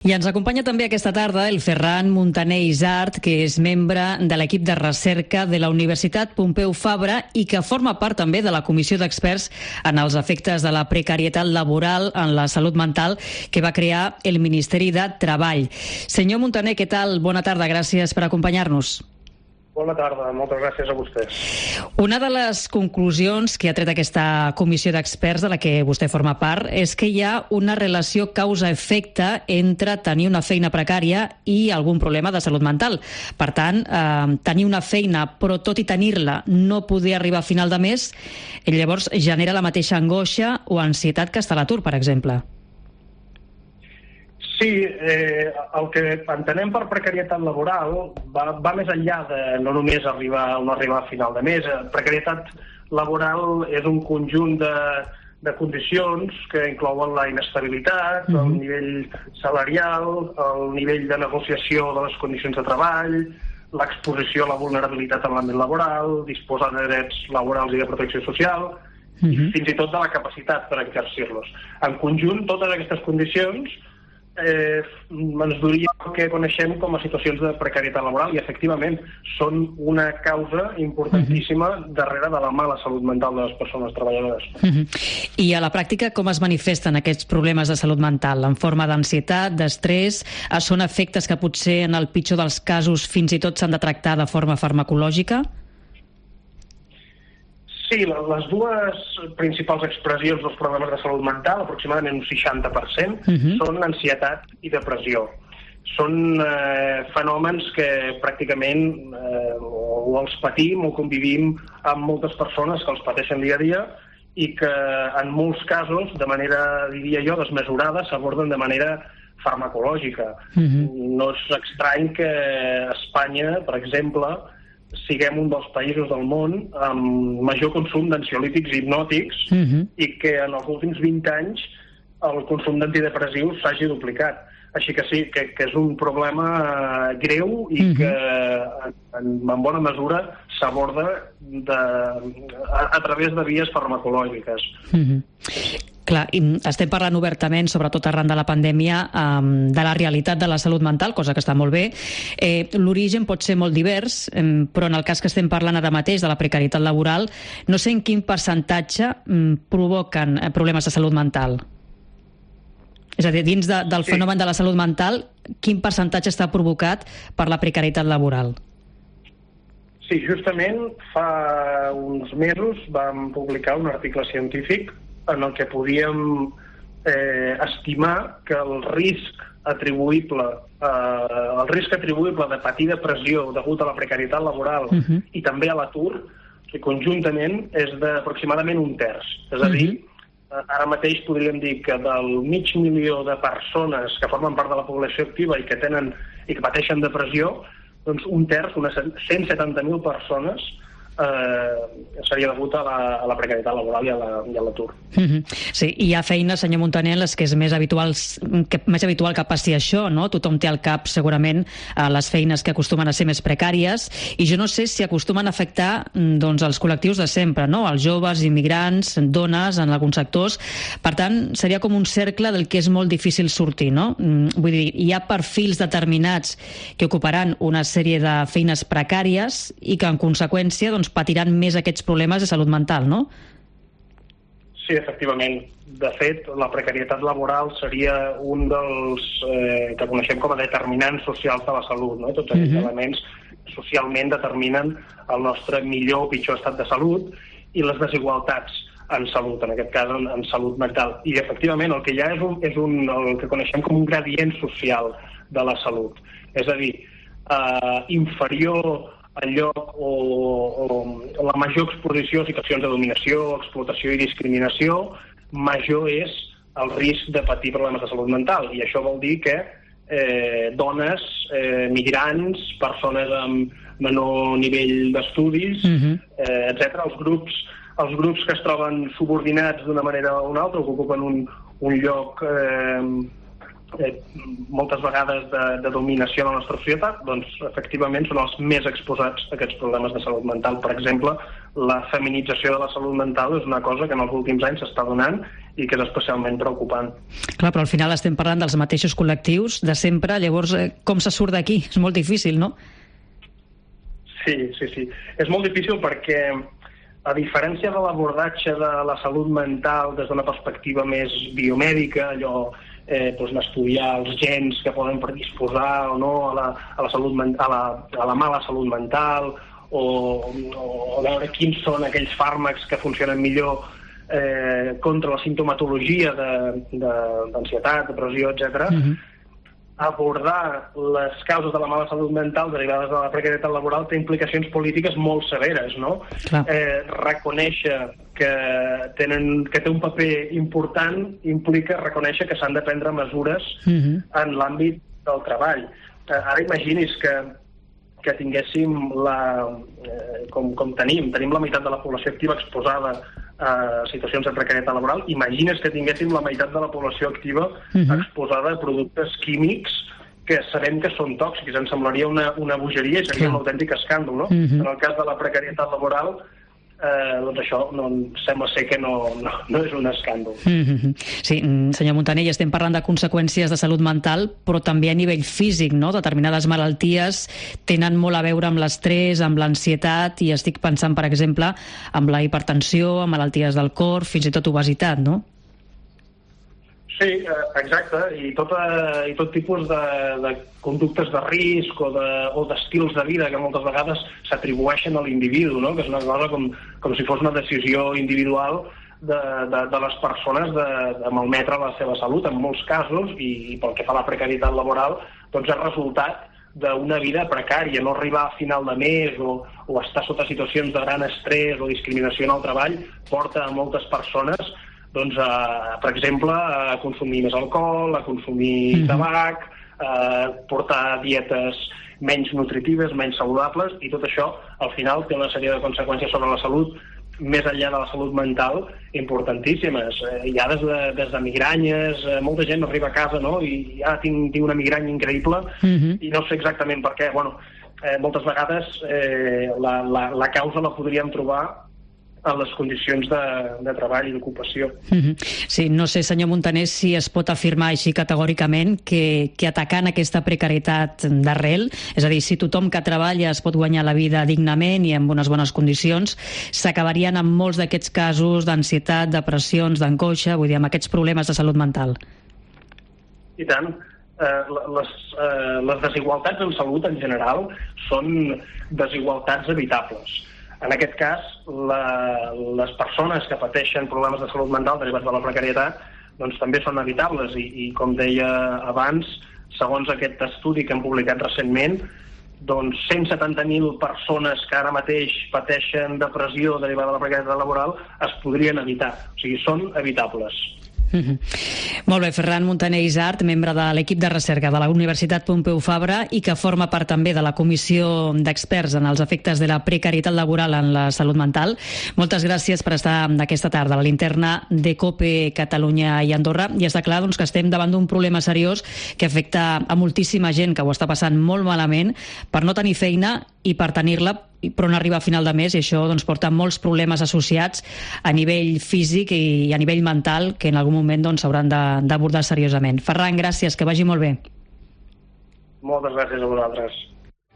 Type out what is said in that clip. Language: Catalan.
I ens acompanya també aquesta tarda el Ferran Muntaner Isart, que és membre de l'equip de recerca de la Universitat Pompeu Fabra i que forma part també de la comissió d'experts en els efectes de la precarietat laboral en la salut mental que va crear el Ministeri de Treball. Senyor Muntaner, què tal? Bona tarda, gràcies per acompanyar-nos. Bona tarda, moltes gràcies a vostès. Una de les conclusions que ha tret aquesta comissió d'experts de la que vostè forma part és que hi ha una relació causa-efecte entre tenir una feina precària i algun problema de salut mental. Per tant, tenir una feina però tot i tenir-la no poder arribar a final de mes, llavors genera la mateixa angoixa o ansietat que estar a l'atur, per exemple. Sí, el que entenem per precarietat laboral va més enllà de no només arribar o no arribar a final de mes. Precarietat laboral és un conjunt de condicions que inclouen la inestabilitat, el nivell salarial, el nivell de negociació de les condicions de treball, l'exposició a la vulnerabilitat en l'àmbit laboral, disposar de drets laborals i de protecció social, i fins i tot de la capacitat per exercir-los. En conjunt, totes aquestes condicions ens duria el que coneixem com a situacions de precarietat laboral i efectivament són una causa importantíssima darrere de la mala salut mental de les persones treballadores. I a la pràctica com es manifesten aquests problemes de salut mental? En forma d'ansietat, d'estrès? Són efectes que potser en el pitjor dels casos fins i tot s'han de tractar de forma farmacològica? Sí, les dues principals expressions dels problemes de salut mental, aproximadament un 60%, són ansietat i depressió. Són fenòmens que pràcticament o els patim o convivim amb moltes persones que els pateixen dia a dia i que en molts casos, de manera, diria jo, desmesurada, s'aborden de manera farmacològica. No és estrany que Espanya, per exemple, siguem un dels països del món amb major consum d'ansiolítics i hipnòtics i que en els últims 20 anys el consum d'antidepressius s'hagi duplicat. Així que sí, que és un problema greu i que en bona mesura s'aborda a través de vies farmacològiques. Clar, estem parlant obertament, sobretot arran de la pandèmia, de la realitat de la salut mental, cosa que està molt bé. L'origen pot ser molt divers, però en el cas que estem parlant ara mateix de la precarietat laboral, no sé en quin percentatge provoquen problemes de salut mental. És a dir, dins del fenomen de la salut mental, quin percentatge està provocat per la precarietat laboral? Sí, justament fa uns mesos vam publicar un article científic en el que podíem estimar que el risc atribuïble de patir depressió degut a la precarietat laboral i també a l'atur, que conjuntament és d'aproximadament un terç. És a dir, ara mateix podríem dir que del 500.000 de persones que formen part de la població activa i que pateixen depressió, doncs un terç, unes 170.000 persones, seria degut a la precarietat laboral i a l'atur. Sí, hi ha feines, senyor Muntaner, en les que és més habitual que passi això, no? Tothom té al cap segurament les feines que acostumen a ser més precàries i jo no sé si acostumen a afectar els col·lectius de sempre, no? Els joves, immigrants, dones, en alguns sectors. Per tant, seria com un cercle del que és molt difícil sortir, no? Vull dir, hi ha perfils determinats que ocuparan una sèrie de feines precàries i que en conseqüència patiran més aquests problemes de salut mental, no? Sí, efectivament. De fet, la precarietat laboral seria un dels que coneixem com a determinants socials de la salut, no? Tots aquests elements socialment determinen el nostre millor o pitjor estat de salut i les desigualtats en salut, en aquest cas en salut mental. I efectivament el que hi ha és el que coneixem com un gradient social de la salut. És a dir, inferior el lloc o la major exposició a situacions de dominació, explotació i discriminació, major és el risc de patir problemes de salut mental. I això vol dir que dones, migrants, persones amb menor nivell d'estudis, etc., els grups que es troben subordinats d'una manera o una altra, que ocupen un lloc moltes vegades de dominació en la nostra societat, doncs efectivament són els més exposats a aquests problemes de salut mental. Per exemple, la feminització de la salut mental és una cosa que en els últims anys s'està donant i que és especialment preocupant. Clar, però al final estem parlant dels mateixos col·lectius de sempre, llavors com se surt d'aquí? És molt difícil, no? Sí. És molt difícil perquè, a diferència de l'abordatge de la salut mental des d'una perspectiva més biomèdica, allò d'estudiar els gens que poden predisposar o no a la mala salut mental, o veure quins són aquells fàrmacs que funcionen millor contra la simptomatologia d'ansietat, depressió, etc. Abordar les causes de la mala salut mental derivades de la precarietat laboral té implicacions polítiques molt severes, no? Reconèixer que té un paper important implica reconèixer que s'han de prendre mesures en l'àmbit del treball. Ara imagini's que tinguéssim com tenim la meitat de la població activa exposada a situacions de precarietat laboral. Imagines que tinguéssim la meitat de la població activa exposada a productes químics que sabem que són tòxics. Ens semblaria una bogeria i seria un autèntic escàndol, no? En el cas de la precarietat laboral, doncs això sembla ser que no és un escàndol. Sí, senyor Muntaner, ja estem parlant de conseqüències de salut mental, però també a nivell físic, no? Determinades malalties tenen molt a veure amb l'estrès, amb l'ansietat, i estic pensant, per exemple, amb la hipertensió, amb malalties del cor, fins i tot obesitat, no? Sí, exacte, i tot tipus de conductes de risc o d'estils de vida que moltes vegades s'atribueixen a l'individu, no? Que és una cosa com si fos una decisió individual de les persones de malmetre la seva salut en molts casos, i pel que fa a la precarietat laboral, doncs és resultat d'una vida precària. No arribar a final de mes o estar sota situacions de gran estrès o discriminació en el treball porta a moltes persones, doncs, per exemple, a consumir més alcohol, a consumir tabac, a portar dietes menys nutritives, menys saludables, i tot això, al final, té una sèrie de conseqüències sobre la salut, més enllà de la salut mental, importantíssimes. Hi ha des de migranyes, molta gent arriba a casa, no?, i tinc una migranya increïble, i no sé exactament per què. Moltes vegades la causa la podríem trobar en les condicions de treball i d'ocupació. Sí, no sé, senyor Muntaner, si es pot afirmar així categòricament que atacant aquesta precarietat d'arrel, és a dir, si tothom que treballa es pot guanyar la vida dignament i en unes bones condicions, s'acabarien amb molts d'aquests casos d'ansietat, depressions, d'angoixa, vull dir, amb aquests problemes de salut mental. I tant. Les desigualtats en salut en general són desigualtats evitables. En aquest cas, les persones que pateixen problemes de salut mental derivats de la precarietat doncs també són evitables i com deia abans, segons aquest estudi que hem publicat recentment, doncs 170.000 persones que ara mateix pateixen depressió derivada de la precarietat laboral es podrien evitar. O sigui, són evitables. Molt bé, Ferran Muntaner Isart, membre de l'equip de recerca de la Universitat Pompeu Fabra i que forma part també de la comissió d'experts en els efectes de la precarietat laboral en la salut mental. Moltes gràcies per estar aquesta tarda a la linterna de COPE Catalunya i Andorra. I està clar doncs, que estem davant d'un problema seriós que afecta a moltíssima gent que ho està passant molt malament per no tenir feina i per tenir-la però no arriba a final de mes, i això doncs, porta molts problemes associats a nivell físic i a nivell mental que en algun moment s'hauran d'abordar seriosament. Ferran, gràcies, que vagi molt bé. Moltes gràcies a vosaltres.